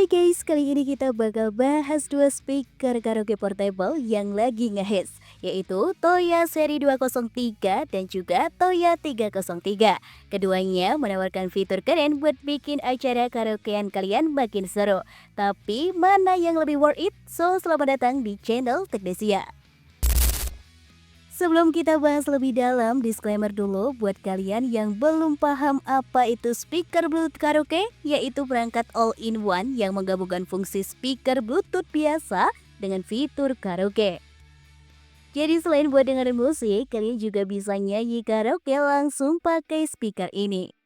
Hai guys, kali ini kita bakal bahas dua speaker karaoke portable yang lagi ngehits, yaitu Toya seri 203 dan juga Toya 303. Keduanya menawarkan fitur keren buat bikin acara karaokean kalian makin seru. Tapi mana yang lebih worth it? So, selamat datang di channel Teknesia. Sebelum kita bahas lebih dalam, disclaimer dulu buat kalian yang belum paham apa itu speaker Bluetooth karaoke, yaitu perangkat all-in-one yang menggabungkan fungsi speaker Bluetooth biasa dengan fitur karaoke. Jadi selain buat dengerin musik, kalian juga bisa nyanyi karaoke langsung pakai speaker ini.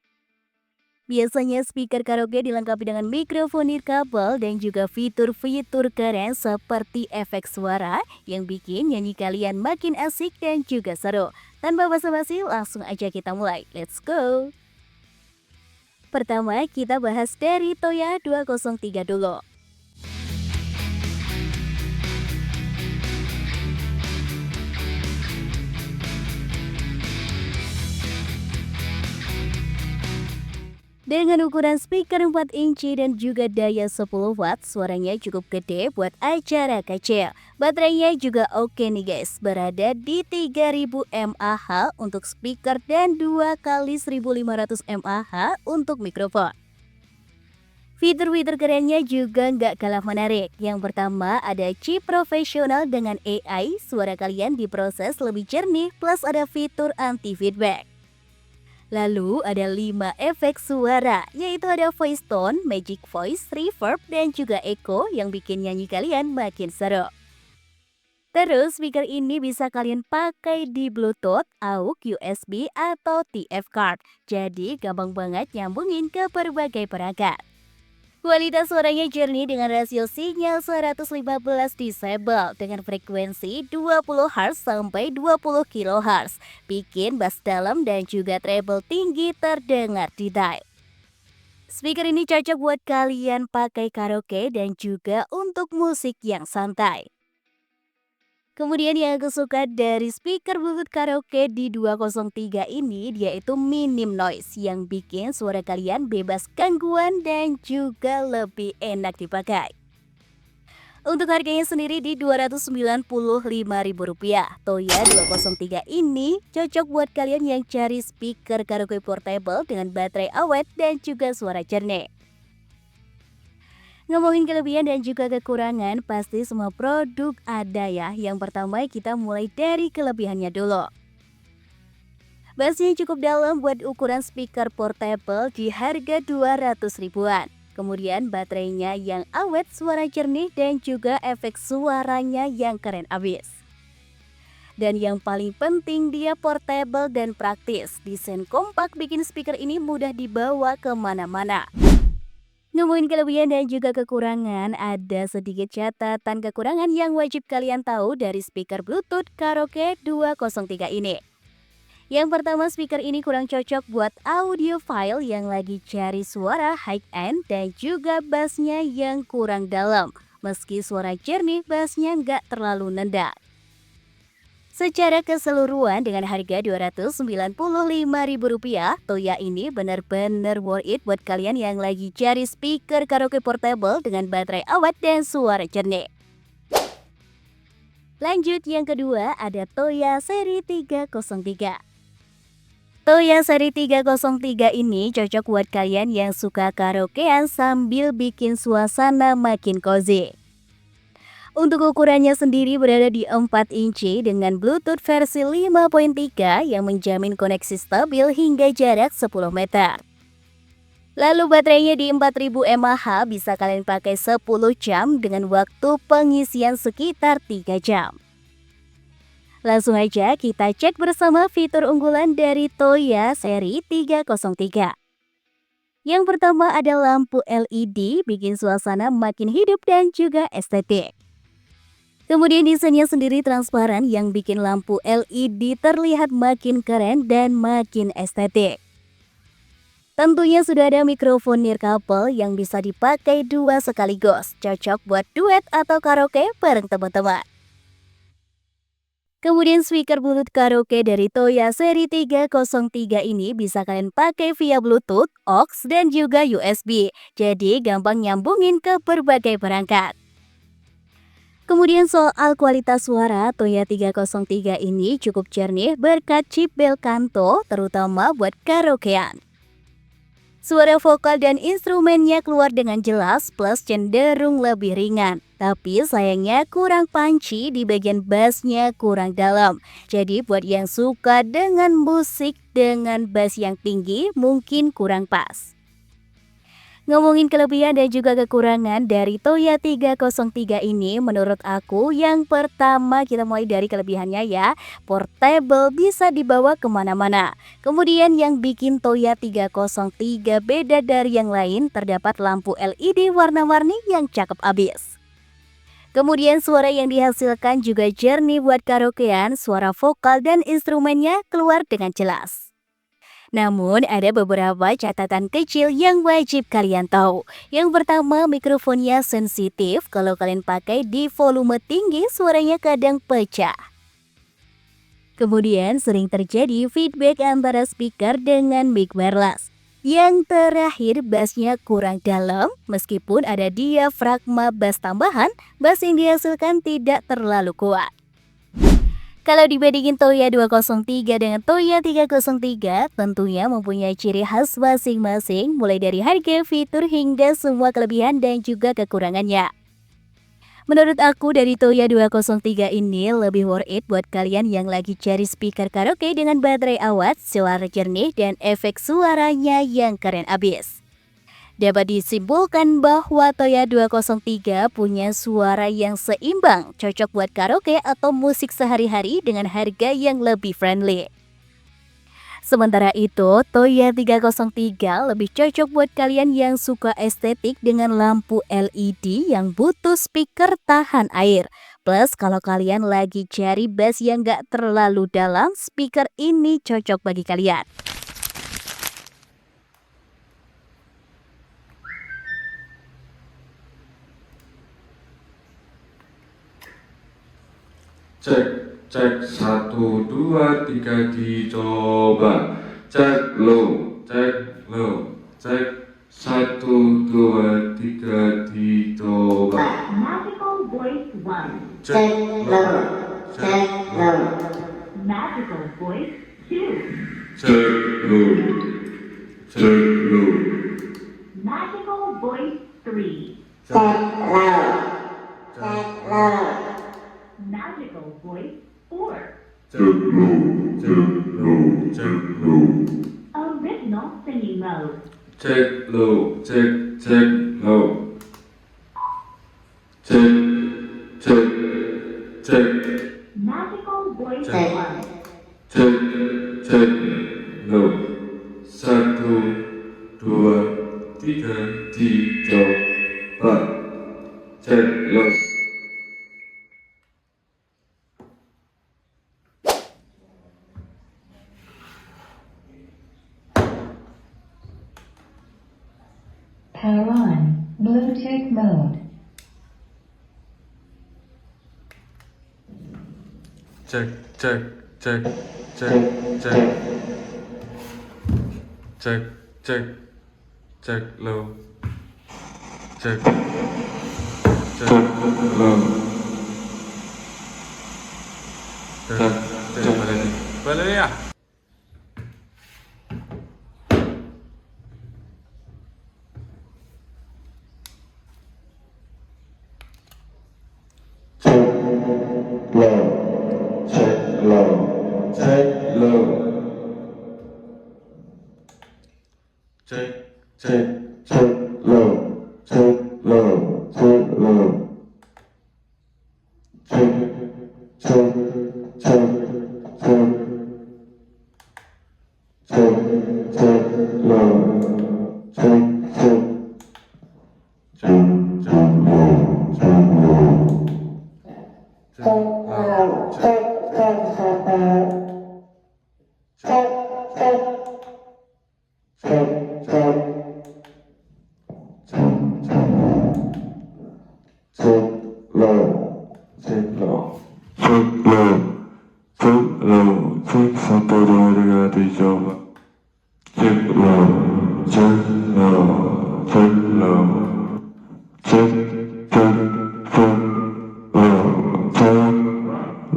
Biasanya speaker karaoke dilengkapi dengan mikrofon nirkabel dan juga fitur-fitur keren seperti efek suara yang bikin nyanyi kalian makin asik dan juga seru. Tanpa basa-basi, langsung aja kita mulai. Let's go! Pertama, kita bahas dari Toya 203 dulu. Dengan ukuran speaker 4 inci dan juga daya 10 watt, suaranya cukup gede buat acara kecil. Baterainya juga oke nih guys, berada di 3000 mAh untuk speaker dan 2 kali 1500 mAh untuk mikrofon. Fitur-fitur kerennya juga nggak kalah menarik. Yang pertama ada chip profesional dengan AI, suara kalian diproses lebih jernih plus ada fitur anti-feedback. Lalu ada 5 efek suara, yaitu ada voice tone, magic voice, reverb, dan juga echo yang bikin nyanyi kalian makin seru. Terus speaker ini bisa kalian pakai di Bluetooth, AUX, USB, atau TF card. Jadi gampang banget nyambungin ke berbagai perangkat. Kualitas suaranya jernih dengan rasio sinyal 115 desibel dengan frekuensi 20 Hz sampai 20 kHz. Bikin bass dalam dan juga treble tinggi terdengar detail. Speaker ini cocok buat kalian pakai karaoke dan juga untuk musik yang santai. Kemudian yang aku suka dari speaker Bluetooth karaoke di 203 ini, dia itu minim noise yang bikin suara kalian bebas gangguan dan juga lebih enak dipakai. Untuk harganya sendiri di Rp295.000, Toya 203 ini cocok buat kalian yang cari speaker karaoke portable dengan baterai awet dan juga suara jernih. Ngomongin kelebihan dan juga kekurangan, pasti semua produk ada ya. Yang pertama kita mulai dari kelebihannya dulu. Bassnya cukup dalam buat ukuran speaker portable di harga 200 ribuan. Kemudian baterainya yang awet, suara jernih, dan juga efek suaranya yang keren abis. Dan yang paling penting dia portable dan praktis. Desain kompak bikin speaker ini mudah dibawa kemana-mana. Ngomongin kelebihan dan juga kekurangan, ada sedikit catatan kekurangan yang wajib kalian tahu dari speaker Bluetooth karaoke 203 ini. Yang pertama, speaker ini kurang cocok buat audiophile yang lagi cari suara high-end dan juga bassnya yang kurang dalam. Meski suara jernih, bassnya nggak terlalu nendang. Secara keseluruhan dengan harga Rp295.000, Toya ini benar-benar worth it buat kalian yang lagi cari speaker karaoke portable dengan baterai awet dan suara jernih. Lanjut yang kedua ada Toya seri 303. Toya seri 303 ini cocok buat kalian yang suka karaokean sambil bikin suasana makin cozy. Untuk ukurannya sendiri berada di 4 inci dengan Bluetooth versi 5.3 yang menjamin koneksi stabil hingga jarak 10 meter. Lalu baterainya di 4000 mAh bisa kalian pakai 10 jam dengan waktu pengisian sekitar 3 jam. Langsung aja kita cek bersama fitur unggulan dari Toya seri 303. Yang pertama ada lampu LED bikin suasana makin hidup dan juga estetik. Kemudian desainnya sendiri transparan yang bikin lampu LED terlihat makin keren dan makin estetik. Tentunya sudah ada mikrofon nirkabel yang bisa dipakai 2 sekaligus, cocok buat duet atau karaoke bareng teman-teman. Kemudian speaker Bluetooth karaoke dari Toya seri 303 ini bisa kalian pakai via Bluetooth, aux, dan juga USB. Jadi gampang nyambungin ke berbagai perangkat. Kemudian soal kualitas suara, Toya 303 ini cukup jernih berkat chip bel kanto terutama buat karaokean. Suara vokal dan instrumennya keluar dengan jelas plus cenderung lebih ringan. Tapi sayangnya kurang punchy di bagian bassnya kurang dalam. Jadi buat yang suka dengan musik dengan bass yang tinggi mungkin kurang pas. Ngomongin kelebihan dan juga kekurangan dari Toya 303 ini, menurut aku yang pertama kita mulai dari kelebihannya ya, portable bisa dibawa kemana-mana. Kemudian yang bikin Toya 303 beda dari yang lain, terdapat lampu LED warna-warni yang cakep abis. Kemudian suara yang dihasilkan juga jernih buat karaokean, suara vokal dan instrumennya keluar dengan jelas. Namun ada beberapa catatan kecil yang wajib kalian tahu. Yang pertama, mikrofonnya sensitif. Kalau kalian pakai di volume tinggi, suaranya kadang pecah. Kemudian sering terjadi feedback antara speaker dengan mic wireless. Yang terakhir, bassnya kurang dalam. Meskipun ada diafragma bass tambahan, bass yang dihasilkan tidak terlalu kuat. Kalau dibandingin Toya 203 dengan Toya 303, tentunya mempunyai ciri khas masing-masing, mulai dari harga, fitur, hingga semua kelebihan dan juga kekurangannya. Menurut aku dari Toya 203 ini lebih worth it buat kalian yang lagi cari speaker karaoke dengan baterai awet, suara jernih, dan efek suaranya yang keren abis. Dapat disimpulkan bahwa Toya 203 punya suara yang seimbang, cocok buat karaoke atau musik sehari-hari dengan harga yang lebih friendly. Sementara itu, Toya 303 lebih cocok buat kalian yang suka estetik dengan lampu LED yang butuh speaker tahan air. Plus, kalau kalian lagi cari bass yang gak terlalu dalam, speaker ini cocok bagi kalian. Cek, cek, 1, 2, 3 dicoba. Cek low, cek low, cek 1, 2, 3 dicoba. Magical voice 1. Cek low, cek low, Magical voice 2. cek low, cek low, Magical voice 3. cek low, Magical voice 4. cek low, cek low, cek low. Original singing mode. Cek low, cek, cek low. Cek, cek, cek, Magical voice Check. 1. cek, cek low. 1, 2, 3 dicoba. Cek low. Power on, Bluetooth mode. Cek, cek, cek, cek, cek. Cek, cek, cek low. Cek, cek low. Cek, cek balik nih. Balik ya. check low, check low, check low, check check check low, check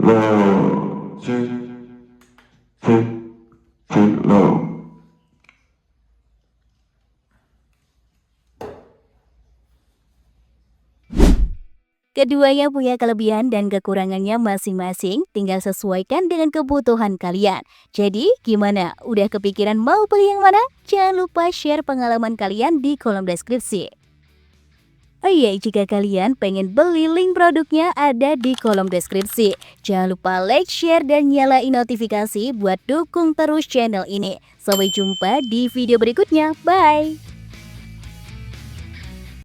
low, check check check low. Keduanya punya kelebihan dan kekurangannya masing-masing, tinggal sesuaikan dengan kebutuhan kalian. Jadi, gimana? Udah kepikiran mau beli yang mana? Jangan lupa share pengalaman kalian di kolom deskripsi. Oh iya, jika kalian pengen beli, link produknya ada di kolom deskripsi. Jangan lupa like, share, dan nyalain notifikasi buat dukung terus channel ini. Sampai jumpa di video berikutnya. Bye!